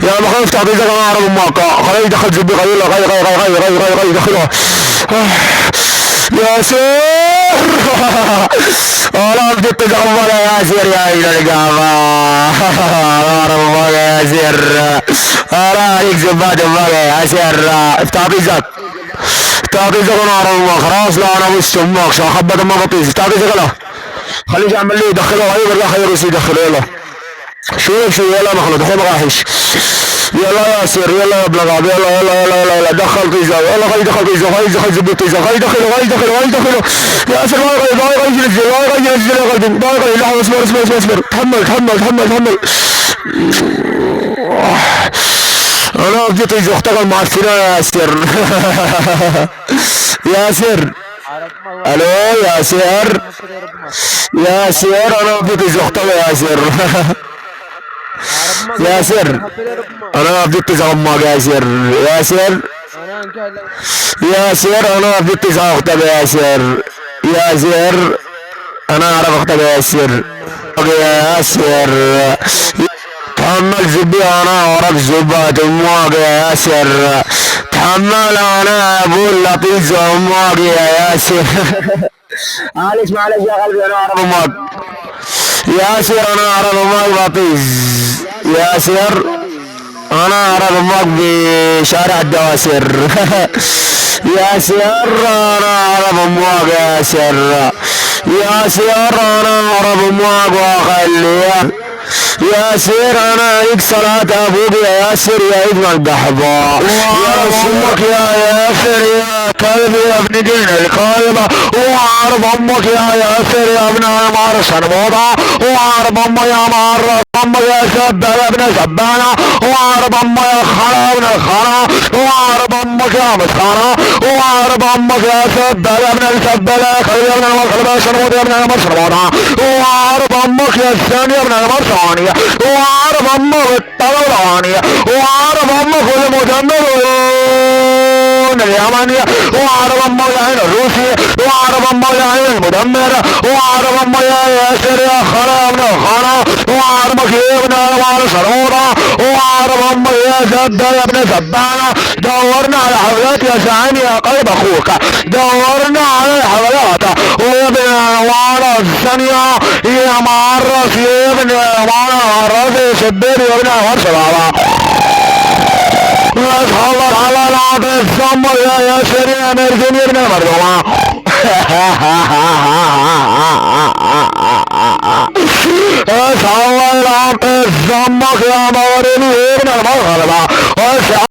يا ما خايف تعطيك انا اعرف امك خليه يدخل زبي غير غير غير غير غير غير غير يدخلها ياسر والله بدك تغمض يا ياسر يا ابن القامة اعرف امك يا ياسر انا عليك زباد امك يا ياسر افتح بيزك تعطي زغن اعرف امك خلاص لا انا وش امك شو خبط امك بطيس تعطي زغنه خليه يعمل لي يدخله غير ولا خير يدخله يلا شوف يلا مخلط دحين رايحش يلا ياسر يلا يا ابن الغاب يلا يلا يلا يلا يلا دخل طيزة يلا خلي دخل طيزة خلي دخل زبي طيزة خلي دخله خلي دخله خلي دخله ياسر ما ينزل ما ينزل يا قلبي ما ينزل لا اصبر اصبر اصبر اصبر تحمل تحمل تحمل تحمل انا بدي طيزة اختك معفنة يا ياسر ياسر الو ياسر ياسر انا بدي طيزة اختك يا ياسر ياسر انا بدي طيزة امك يا ياسر ياسر ياسر انا بدي طيزة اختك يا ياسر ياسر انا اعرف اختك يا ياسر يا ياسر تحمل زبي انا وراك زبات امك يا ياسر تحمل انا اقول لطيز امك يا ياسر معلش معلش يا قلبي انا اعرف امك ياسر انا اعرف امك لطيز ياسر انا اعرف امك بشارع الدواسر ياسر انا اعرف امك ياسر ياسر انا اعرف امك واخليها ياسر انا عليك صلاة ابوك يا ياسر يا ابن البحباء يا امك يا ياسر يا كلبي يا ابن دين الكلبة وعارف امك يا ياسر يا ابن المارس الموضع وعارف امك يا مارس امك يا سبة يا ابن سبانة وعارف امك يا خلا ابن الخلا وعارف امك يا مسخرة وعارف امك يا سبة يا ابن السبة يا كلبي يا ابن المرس الموضع يا ابن المرس الموضع وعارف امك يا الثاني يا ابن المرس وعارف امك الطلبانية وعارف امك المدمرون اليمنية وعارف امك العين الروسية وعارف امك العين المدمرة وعارف امك يا ياسر يا خلا ابن الخلا وعارفك يا ابن المارس الأوضة وعارف امك يا زبدة يا ابن زبانة دورنا على حفلات يا سعيد يا قلب اخوك دورنا على الحفلات وابن المارس الثانية يا معرس يا ابن المارس شبير يا ابن المارس اتخلص على العاطف الصم يا ياسر يا مرجن يا ابن المرجومة اتخلص العاطف الصمك يا مغربي يا ابن المغربة